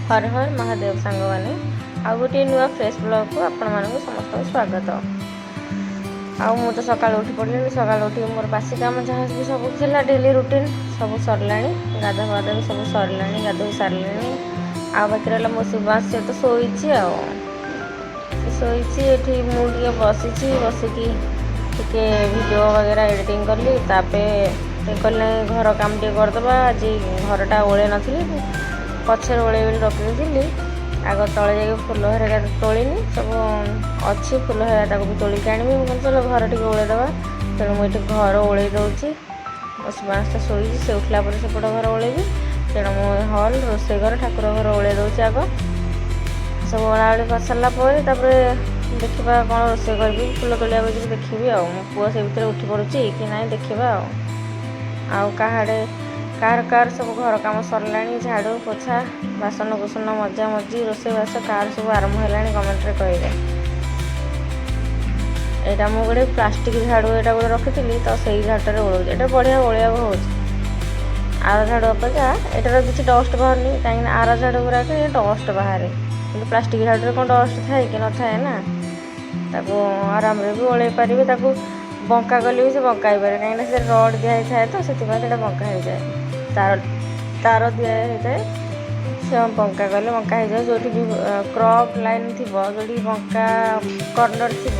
हर हर महादेव सांग मैंने आउ गोटे नुआ फ्रेश ब्लॉग को आपण मानक समस्त स्वागत। आउ मु तो सकाल उठी पड़ी सकाल उठी मोर बासी काम जहाँ भी सब था डेली रुटीन सब सरला गाधा फाधा भी सब सरला गाधोई सारे आ बाकी रहा मो सुबास से तो शोची शोची मुझे बसी बसिकी टे वीडियो वगैरह एडिटिंग कली कहले घर काम टे करदे आज घरटा ओले नी पचर ओले रखी आग तले जा फुल हेरा तोलिनी सब अच्छी फुल हेरा भी तोलिक आनी चलो घर टे ओलेदवा तेणु मुझे घर ओले दूसरी बाँसटा शोची से उठला सेपट घर ओलेबी तेणु मु हल रोसे घर ठाकुर घर ओले दूसरी आग सब ओलाओली कर सारापर देखा कौन रोसे करी फुल तोलिया देखी आ पुआ से भितर उठी पड़ुची कि ना देखा आड़े कार सब घर कम सरला झाड़ू पोछा बासन कुसन मजा मजी रोसेबास कार सब आरंभ है कमेंट कहे यहाँ मुझे गोटे प्लास्टिक झाड़ू यहाँ गोटे रखी तो सही झाड़ूटे ओढ़ ये बढ़िया ओलिया हो आर झाड़ू अपेक्षा एटार किसी डस्ट बाहर कहीं आर झाड़ू गुराक डस्ट बाहर कि प्लास्टिक झाड़ू कौन डस्ट थाए कि न थाए ना आराम भी ओल पारे बंका गले भी से बंकाई पारे कहीं से रड दिखाई थाए तो से बंका हो जाए तार दिखाई से बंका गले बंका हो जाए जो भी क्रॉप लाइन थी जो बंका कर्नर थी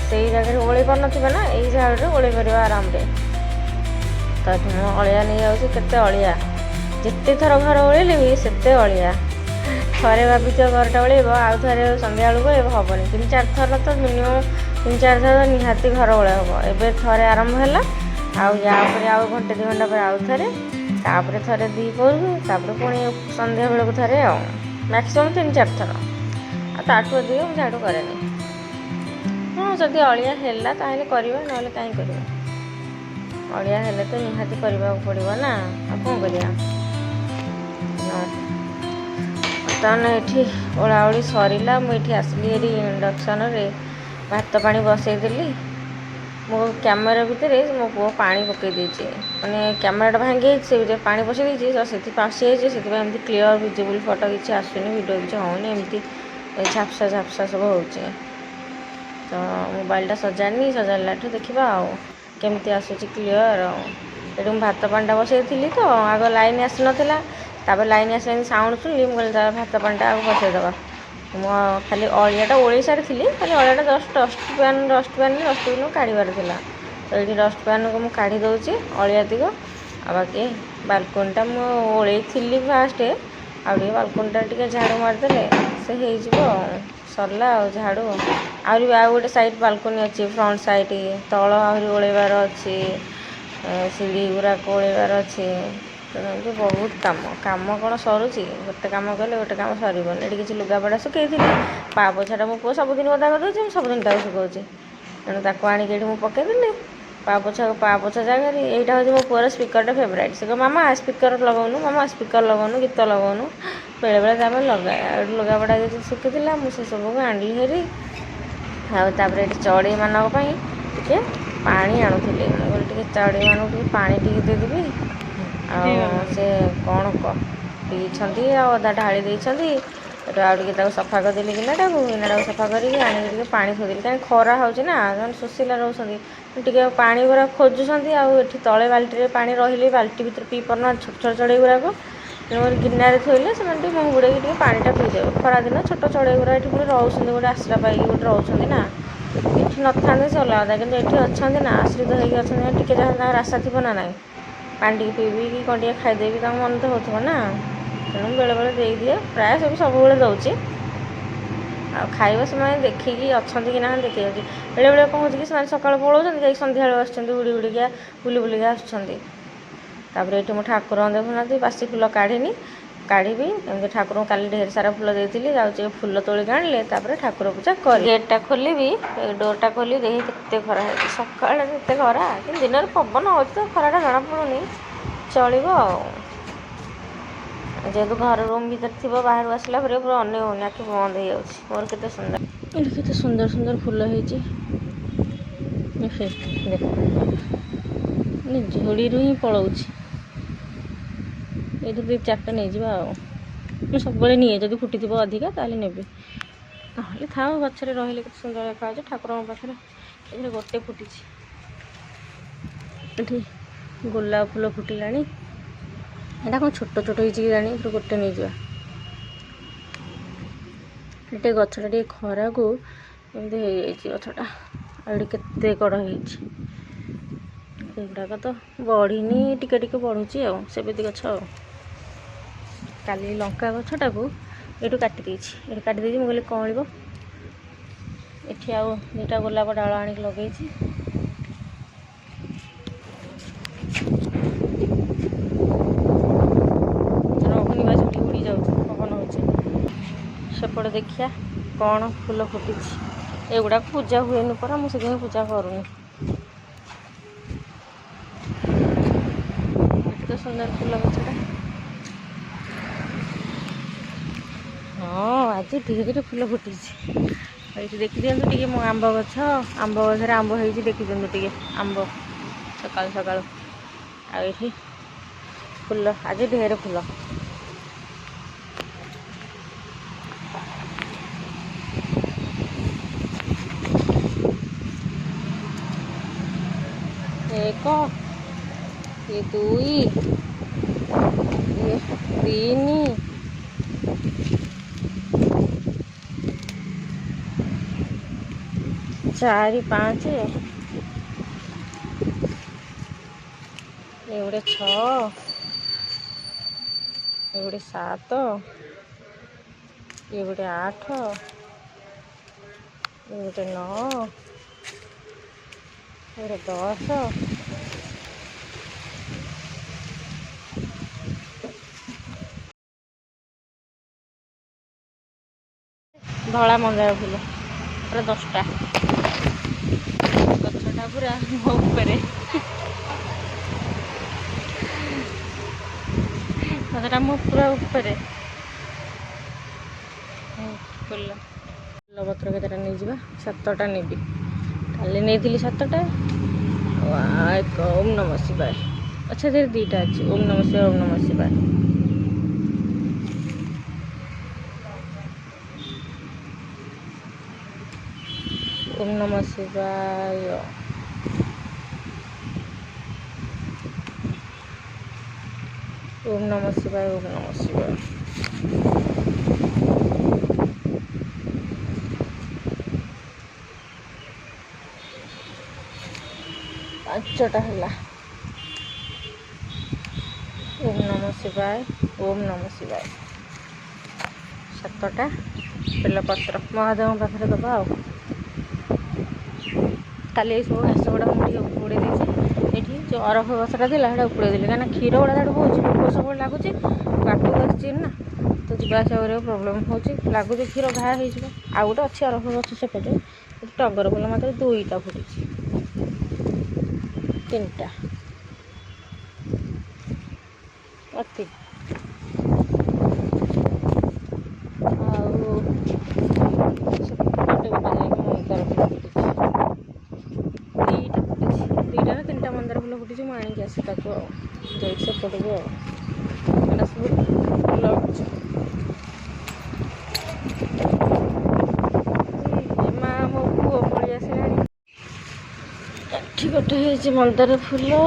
से जगह ओल पार ना यही झाड़ू ओल पार आराम तो अलिया नहीं जाते अलिया जिते थर घर ओल भी से अलिया थे भाभी घरटा ओल आउ थे सन्ध्या बेलू हेनी 3-4 थर तो मिनिमम 3-4 थर निहाती घर ओले हम एवं थे आरंभ है आउ घंटे 2 घंटा पर आउ थे थे दीपर पुणी सन्ध्या बेलू थे मैक्सीम 3-4 थर आठ अधिक झाड़ू कैनि हाँ जदि अलिया है ताहले करवा ना कहीं कर अलिया हेले तो निहाती करने पड़ो ना कौन कर ये ओलाओली सरला मुझे आसली इंडक्शन रे भात पानी बसईदेली मो कैमेरा भितर मो पु पानी पकई देचे मैंने कैमेराटा भांगी से पानी पशे तो से पशि से क्लीयर विजिबल फोटो किसी आसुनी वीडियो किसी होनी एमती झापसा झापसा सब हो तो मोबाइलटा सजानी सजाला देखा केमती आसूँ क्लीयर ये भात पानीटा बसई तो आग लाइन आसी नाला तापर लाइन आस साउंड शुणिली मुझे भात पानीटा आग बसईदे मो खाली अलियाटा ओल सारी खाली अलियाटा जस्ट डस्टबिन काढ़ार तो ये डस्टबिन को मुझे काढ़ी दूसरी अलियातिक बाकी बालकोनीटा मुझे थी फास्ट आगे बालकोनीटा टे झाड़ू मारिदे से हो सरला झाड़ू आहरी आउ गोटे साइड बालकोनी अच्छी फ्रंट साइड तल आहरी ओलैबार अच्छी सीढ़ी गुराक ओलैबार अच्छी तेणु बहुत काम कौन सरुची गोटे कम कले गोटे कम सरबन ये किसी लुगापड़ा सुखी पा पोछाटा मो पुआ सबुदिन ओदा कर दूसरी सबुदिन शुकाऊँगी तेणु ताको आणिक पकईदेली पा पोछा जगह यहाँ हूँ मो पुअर स्पीकरटा फेवरेट से मामा स्पीकर लगौनु मामा स्पीकर लगौनु गीत लगौनु बेले बेले लगाए लुगापड़ा जो सुखी मुझे सबको आनिली हेरी आउे चढ़ई मानक टे पानी आणुली मुझे चढ़ई मानक पा देदेवी से कौन पीछे अदा ढाली देती आगे सफा करदेली गिनाटा सफा करके पा थोड़ी कहीं खरा होना सुशीला रोचे टे पा गुरा खोजुंट आठ तले बाल्टी पा रही बाल्टी भर पी पार छोट छोट चढ़ई गुराक गिनारे थोइले से मुँह बुड़े पाटा पीदेव खरा दिन छोट चढ़ई गुरा ये पूरे रोच गोटे आसरा पाई गोटे रोच ना ये न था से अलग कि ये अच्छा ना आश्रित होगी टे जहाँ आशा थी ना ना पानी पीबी कि कौन टे खाईदेवी मन तो हो ना तेणु बेले बेले दे दिए प्राय सब दूसरी खाइबा से देखिकी अच्छा कि ना देखी जाऊँगी बेले बेले कौन हो सका पलाऊँ सन्ध्या आस उड़ी उड़िका बुली बुलिका आसपर ये मो ठाकुर देखुना बासी फुल काढ़ीनी काढ़ी एमती ठाकुर काली ढेर सारा फुल देती जाऊँचे फुल तोलिक आनिले ठाकुर पूजा कर गेटा खोली डोरटा खोली देख के खरा है सका खरा कि दिन में पवन हो तो खराटा जना पड़ूनी चलो जेहेतु घर रूम भर थी बाहर आसला पूरा अने होनी आखि बंद हो जाऊँगी मोर के सुंदर ये के सुंदर सुंदर फुल हो झोड़ी ही पलाऊँ ये 2-4टा नहीं जावा ମୁଁ ସବୁବେଳେ ନିଏ, ଯଦି ଫୁଟିଥିବ ଅଧିକା ତାହେଲେ ନେବି, ନହେଲେ ଥାଉ। ଗଛରେ ରହିଲେ କେତେ ସୁନ୍ଦର ଦେଖାଯାଉଛି ଠାକୁରଙ୍କ ପାଖରେ। ଏଥିରେ ଗୋଟେ ଫୁଟିଛି। ଏଠି ଗୋଲାପ ଫୁଲ ଫୁଟିଲାଣି। ଏଇଟା କ'ଣ ଛୋଟ ଛୋଟ ହେଇଛି କି ଜାଣି, ଏଥିରୁ ଗୋଟେ ନେଇଯିବା। ଏଠି ଗଛଟା ଟିକେ ଖରାକୁ ଏମିତି ହେଇଯାଇଛି ଗଛଟା। ଆଉ ଏଠି କେତେ କଡ଼ ହେଇଛି, ଏଗୁଡ଼ାକ ତ ବଢ଼ିନି, ଟିକେ ଟିକେ ବଢ଼ୁଛି ଆଉ, ସେମିତି ଗଛ ଆଉ। କାଲି ଲଙ୍କା ଗଛଟାକୁ ଏଇଠୁ କାଟି ଦେଇଛି, ଏଠି କାଟି ଦେଇଛି। ମୁଁ କହିଲି କଅଁଳିବ। ଏଠି ଆଉ ଦୁଇଟା ଗୋଲାପ ଡାଳ ଆଣିକି ଲଗେଇଛି। ରହୁନି ବା, ସେଠି ଉଡ଼ି ଯାଉଛି, ପବନ ହେଉଛି। ସେପଟେ ଦେଖିବା କ'ଣ ଫୁଲ ଫୁଟିଛି। ଏଗୁଡ଼ାକ ପୂଜା ହୁଏନି ପରା, ମୁଁ ସେଥିପାଇଁ ପୂଜା କରୁନି। ଏତେ ସୁନ୍ଦର ଫୁଲ ଗଛଟା। ହଁ, ଆଜି ଧୀରେ ଧୀରେ ଫୁଲ ଫୁଟିଛି। ଏଇଠି ଦେଖିଦିଅନ୍ତୁ ଟିକେ ମୋ ଆମ୍ବ ଗଛ, ଆମ୍ବ ଗଛରେ ଆମ୍ବ ହେଇଛି, ଦେଖିଦିଅନ୍ତୁ ଟିକେ ଆମ୍ବ ସକାଳୁ ସକାଳୁ। ଆଉ ଏଠି ଫୁଲ, ଆଜି ଢେର ଫୁଲ। ଏକ, ଏ ଦୁଇ, ଏ ତିନି, ଚାରି, ପାଞ୍ଚ, ଏ ଗୋଟେ 6, ଏ ଗୋଟେ 7, ଏ ଗୋଟେ 8, ଏ ଗୋଟେ 9, ଏ ଗୋଟେ 10, ଧଳା ମନ୍ଦାର ଫୁଲ ପୁରା 10ଟା। ଗଛଟା ପୁରା ମୋ ଉପରେ, ଗଛଟା ମୋ ପୁରା ଉପରେ। ଫୁଲ ପତ୍ର କେତେଟା ନେଇଯିବା, 7ଟା ନେବି। କାଲି ନେଇଥିଲି 7ଟା। ଏକ ଓମ୍ ନମଃ ଶିବାୟ। ଆଚ୍ଛା, ଏଥିରେ 2ଟା ଅଛି, ଓମ୍ ନମଃ ଶିବାୟ, ଓମ୍ ନମଃ ଶିବାୟ। ଓମ୍ ନମଃ ଶିବାୟ। ଓମ୍ ନମଃ ଶିବାୟ, ଓମ୍ ନମଃ ଶିବାୟ। 5ଟା ହେଲା। ଓମ୍ ନମଃ ଶିବାୟ, ଓମ୍ ନମଃ ଶିବାୟ। 7ଟା ବେଲପତ୍ର ମହାଦେବଙ୍କ ପାଖରେ ଦେବା ଆଉ। କାଲି ଏସବୁ ଘାସ ଗୁଡ଼ାକ ମୁଁ ଟିକେ ଉପଡ଼େଇ ଦେଇଛି। ଏଠି ଯେଉଁ ଅରଖ ଗଛଟା ଥିଲା ସେଇଟା ଉପଡ଼େଇ ଦେଲି, କାହିଁକିନା କ୍ଷୀର ଗୁଡ଼ା ସେଇଠୁ ହେଉଛି, ପୋକ ସବୁବେଳେ ଲାଗୁଛି। ବାଟକୁ ଆସିଛି ନା, ତ ଯିବା ଆସିବା କରିବାକୁ ପ୍ରୋବ୍ଲେମ୍ ହେଉଛି, ଲାଗୁଛି କ୍ଷୀର ଘା ହେଇଯିବ। ଆଉ ଗୋଟେ ଅଛି ଅରଖ ଗଛ ସେପଟେ, ଏଠି ଟଗର ଫୁଲ ମାତ୍ର 2ଟା ଫୁଟିଛି, 3ଟା ଅତି। ଆଉ ସେପଟେ ଗୋଟେ ଯାଇକି ମନ୍ଦାର ଫୁଲ ଫୁଟିଛି, 2ଟା ଫୁଟିଛି, 2ଟା ନା 3ଟା ମନ୍ଦାର ଫୁଲ ଫୁଟିଛି। ମୁଁ ଆଣିକି ଆସି ତାକୁ ଆଉ ଯାଇକି ସେପଟକୁ ଆଉ, ଏଇଟା ସବୁ ଫୁଲ ଗଛ। ମା ମୋ ପୁଅ ପଳେଇ ଆସିଲାଣି। ଏଠି ଗୋଟେ ହେଇଛି ମନ୍ଦାର ଫୁଲ,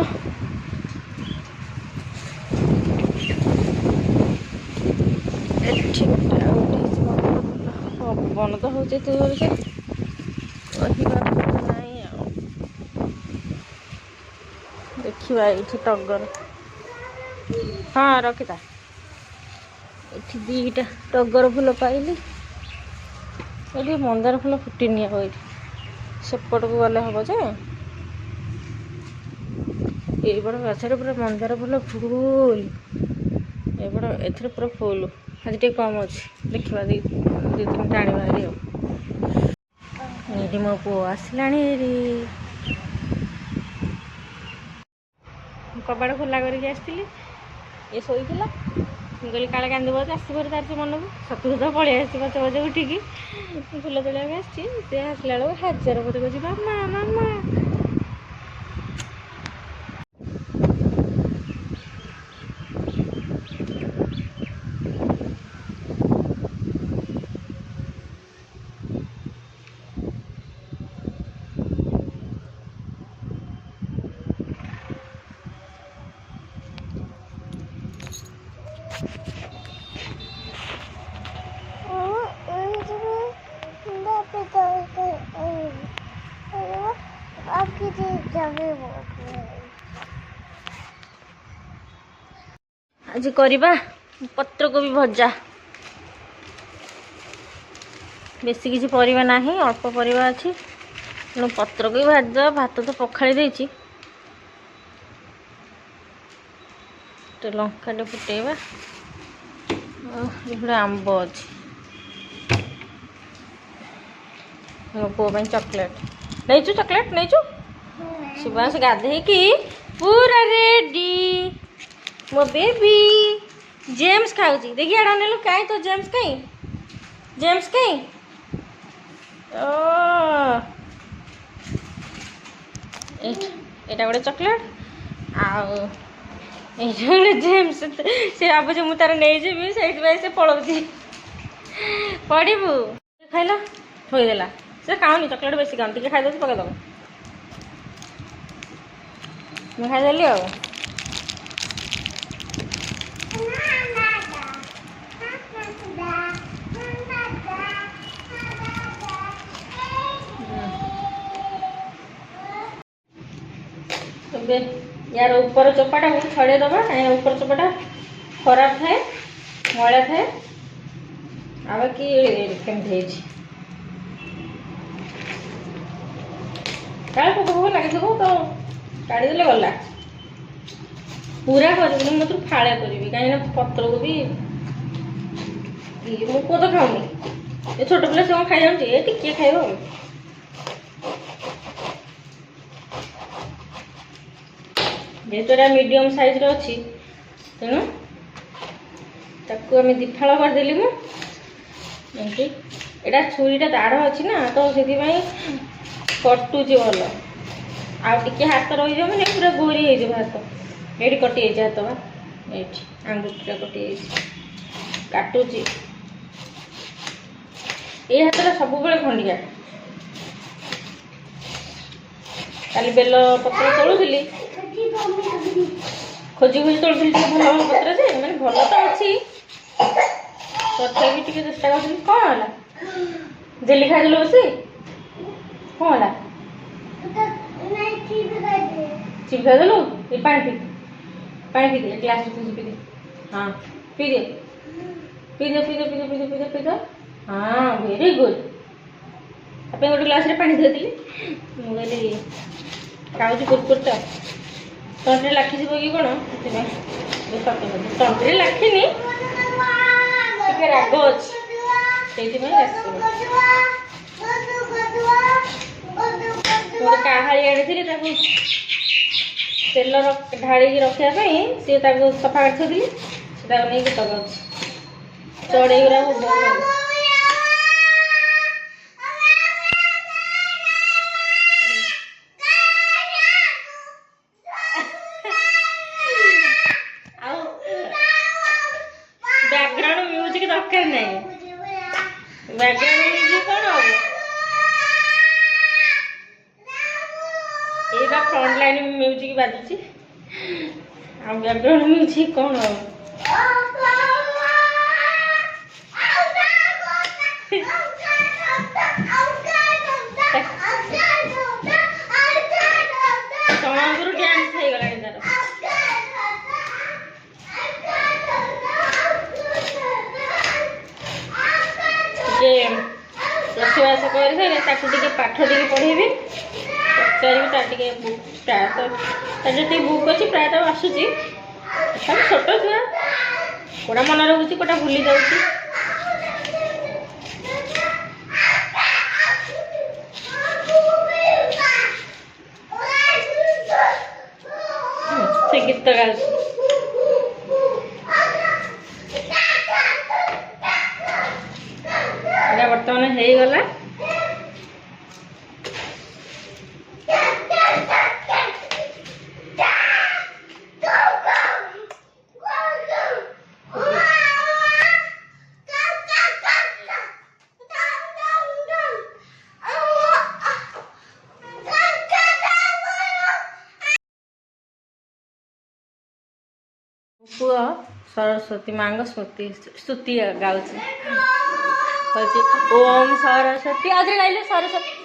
ଏଠି ଗୋଟେ, ଆଉ ଗୋଟେ ହେଇଛି ମନ୍ଦାର ଫୁଲ। ପବନ ତ ହେଉଛି ଏତେ ଜୋରରେ ଯେ କହିବାର ନାହିଁ ଆଉ। ଦେଖିବା ଏଇଠି ଟଗର, ହଁ ରଖିଥା। ଏଠି 2ଟା ଟଗର ଫୁଲ ପାଇଲି। ଏଠି ମନ୍ଦାର ଫୁଲ ଫୁଟିନି ଆଉ, ଏଇଠି ସେପଟକୁ ଗଲେ ହେବ ଯେ, ଏଇପଟ ଗଛରେ ପୁରା ମନ୍ଦାର ଫୁଲ ଫୁଲ। ଏପଟ ଏଥିରେ ପୁରା ଫୁଲ। ଆଜି ଟିକେ କମ୍ ଅଛି, ଦେଖିବା 2-3ଟା ଆଣିବା ଭାରି ଆଉ। ଏଇଠି ମୋ ପୁଅ ଆସିଲାଣି। ଏଇଠି କବାଟ ଖୋଲା କରିକି ଆସିଥିଲି, ଇଏ ଶୋଇଥିଲା। ମୁଁ କହିଲି କାଳେ କାନ୍ଦିବ ଯେ ଆସିବ ତାର ସେ ମନକୁ, ସତକୁ ସତ ପଳେଇ ଆସିଛି ପଛେ ପଛେ ଉଠିକି। ଫୁଲ ତୋଳିବାକୁ ଆସିଛି, ସେ ଆସିଲା ବେଳକୁ ହାଜର ମୋତେ କହୁଛି ମାମା ମାମା। आज करवा पत्रकोबी भजा बेसी किसी परिवा नहीं अल्प परिवा अच्छी तेणु पत्रकोबी भाजा भात तो पखाड़ी देती लंका टे फुटेवा ये आंब अच्छी मो पुओ चॉकलेट नहीं चॉकलेट नहीं शिवांश गाधे कि पूरा रेडी मो बेबी जेम्स खाऊ देखिए आड़ा नेलु कहीं तो जेम्स कहीं एटा गोटे चॉकलेट आउ ये जेम्स से भाव जो मुझे नहीं जी से पलाऊँ पड़ू खाइल थोदेला से खाऊनी चॉकलेट बेसी खाऊनी टे खाई पकईदब मैं खाईदेली आ यार ऊपर चोपाटा को छड़े दबा कहीं ऊपर चोपाटा खराब थाए मैला थाए आ कि केमती काले पोक पोक लगे तो काढ़ीदे गला पूरा कर मतलब फाड़े करी कहीं पत्र को भी मो पुओ तो खाऊनी ये छोट पिला से खाई जाऊँगी टिके खाइब जेहेतु मीडियम साइज अच्छी तेणु ताकू आम दिफाड़ करदेली मुझे यहाँ छुरीटा दाढ़ अच्छी ना तो से कटुची भल आगे हाथ रही जाए मैंने पूरा गोरी हो हाथ ये कटि हाथ बा ये आंगुठीटा कटि काटुची ये हाथ सब खंडिया काली बेल पत्र तोलुली खोजी खोजी तोलुली भल भल पत्र से मैंने भल तो अच्छी तथापि टे चेष्टा कर कौन है जेली खाइदेल बस कौन है चिप खाइदेलु ये पानी पी दे ग्लास पी दे हाँ पी दे हाँ वेरी गुड आप गोटे ग्लास पानी देदी मुझे खाऊँ कुरकुरटा तंत्रे लाखी कि कौन से तंत्रे लाखिनी राग अच्छे काहाड़ी आनी तेल ढाड़ी रखापी सी सफा कर नहीं तक चढ़े बैकग्राउंड म्यूजिक दरकार नहीं बैकग्राउंड म्यूजिक कौन हम ये फ्रंट लाइन म्यूजिक बाजुची आ बैकग्राउंड म्यूजिक कौन हम तमागुरु डांस हो गला तार रोषवास कर पाठ टे पढ़ेबी पचारि बुक प्रायत बुक अच्छी प्रायत आसूसी सब छोट छुआ कोटा मन रोचे कोटा भूली जाऊँगी से गीत गा बर्तमान हो गला पुआ सरस्वती माँ स्मृति स्तुति गाँच ओम सरस्वती आज गाइले सरस्वती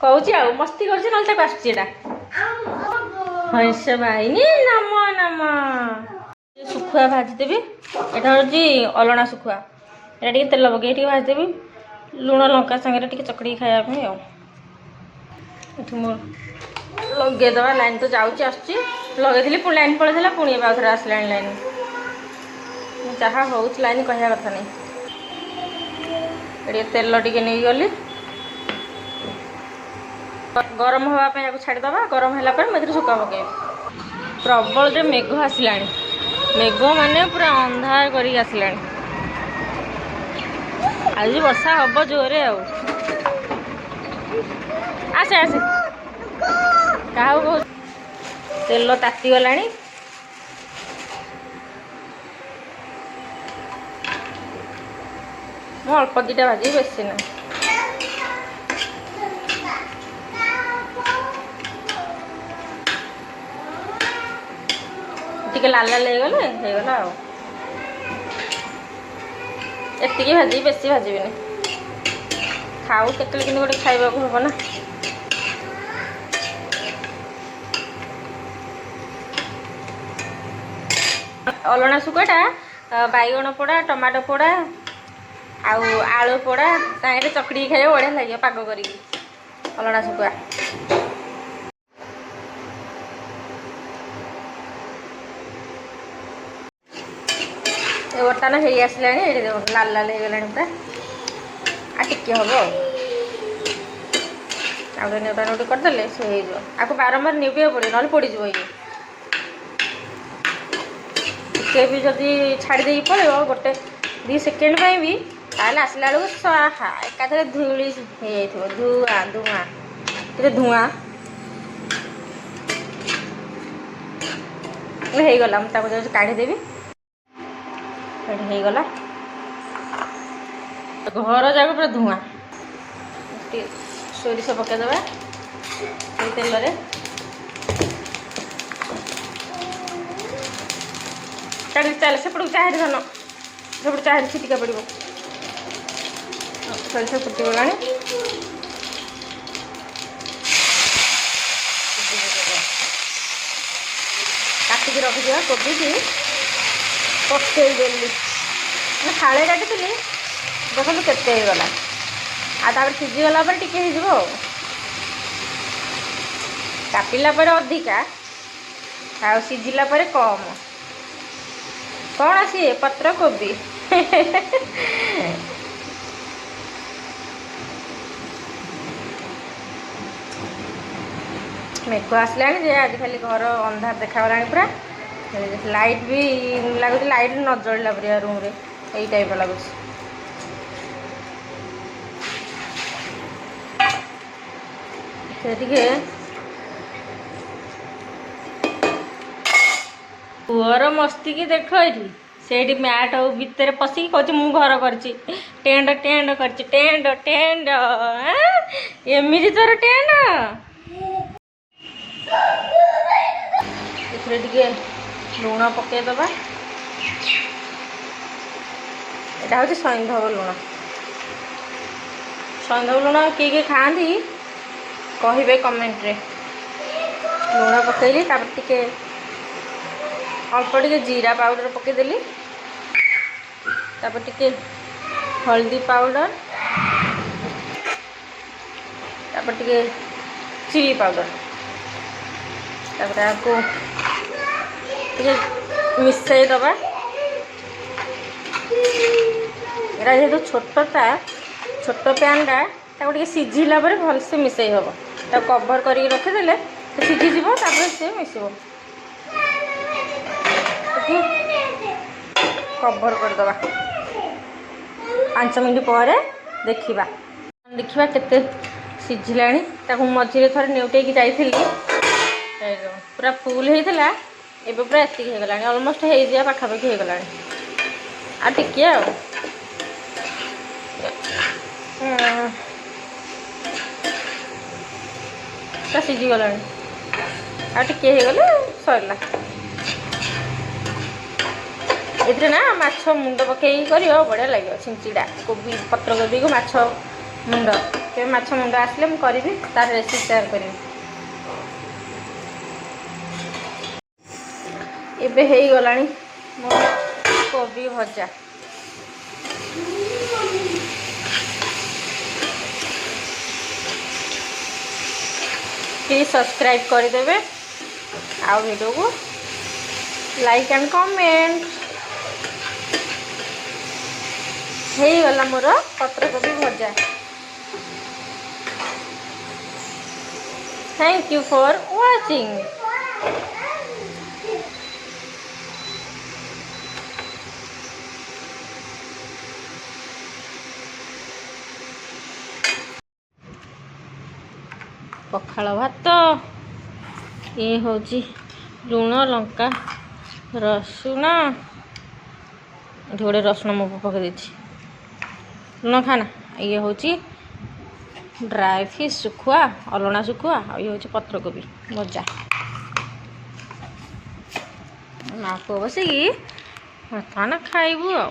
कौची आ मस्ती कर हंस भाई नम नम सुखुआ भाजीदेवी एटा हूँ अलणा सुखुआ एटा तेल पकई भाजीदेवी लुण लंका सागर चकड़ी खायापी मोर लगेदवा लाइन तो जाऊँगी आसुची लगे पुणी लाइन पड़े पुणी थे आसला लाइन जहाँ हो लाइन कहया कथा नहीं तेल टिके नहीं गली गरम हाँपी छाड़ीदे गरम है मुझे सुखा पके प्रबल मेघ आसला मेघ माने पूरा अंधार कर आसला आज वर्षा हम जोरे आसे आसे क्या तेल ताती गला मु अल्प दीटा भाजी बेसी ना टिके लाल लाल होगला एति भाजी बेसी भाजबी खाऊ केतले कि गोटे खाइबा हम ना अलणा सुखुआटा बैगण पोड़ा टमाटो पोड़ा आलू पोड़ा साइड चकड़ी खाइबा बढ़िया लगे पाग कर अलणा सुखुआ बर्तमान हो आसला लाल लाल होगला पूरा टिके हम आगे नेउटा नेउटी करदे से आपको बारंबार नेबे पड़े ना पड़ज ये टे भी जदि छाड़ी पड़े गोटे 2 सेकेंड भी ताल आसला बेलू स्वाहा एकाथरे धूली हो धुआं धुआं टे धुआं होगला मुझे काढ़ीदेवी होगला घर जाक पूरा धुआं सोरिष पकईदे तेल चल सेपट चाहरी धन सेपट चाहरी छिटिका पड़ो सोरिष फुटीगला काटिकी रखिदिया कोबी की पकईदेली फाड़े काटी देखो केते गला आपर सीझीगला टिके हो काटिला अधिका आ सीझिला कम कौन सी पत्र कोबी मेघ आसला आज खाली घर अंधार देखा पूरा लाइट भी लगुच लाइट न जलला पूरा रूम रे यही टाइप लगुच पुअर मस्ती की देख ये मैट भितर पशिक कह मु घर कर टेंड टेंड कर टेंड टेंड एमती तोर टेंड टे लुण पकईदबा यहाँ हूँ सैंधव लुण सैंधव लुण किए खाती कहे कमेंट रे लुण पकईली टे अल्प टे जीरा पाउडर पकईदेली टे हल्दी पाउडर टे चिली पाउडर आपको मिसई दबा जेहतु छोटा छोट पैनटा टे सीझिला भलसे मिसई हम कवर कर रखीदे सीझीज सी मिसब कवर करदबा 5 मिनिट पर देखा देखा केते सिझिलाणी ताकू मझे थोड़े नेउटेकी जाइली पूरा फुल होता एबे पूरा एतिक हो गलानी ऑलमोस्ट हो जा पाखापाखि हो गलानी आ टिके आ सिझी गलानी आ टिके हो गले सरला एथरे ना माछ मुंड पकई कर बढ़िया लगे छिंचिड़ा कोबी पत्र कोबी को माछ मुंड के माछ मुंड आसले मुझे करी तार रेसिपी शेयर करी एबे हो गलानी मो कोबी भजा प्लीज सब्सक्राइब करदेवे आ वीडियो को लाइक एंड कमेंट हो गला मोर पत्र कोबी भजा थैंक यू फॉर वाचिंग पखाल भात ये हूँ लुण लंका रसुण गोटे रसुण मो पकई लुण खाना ये हूँ ड्राई फिश सुखुआ अलणा सुखुआ ये हूँ पत्रकोबी भजा माँ पुआ बसिकी बर्तमान खाइबू आ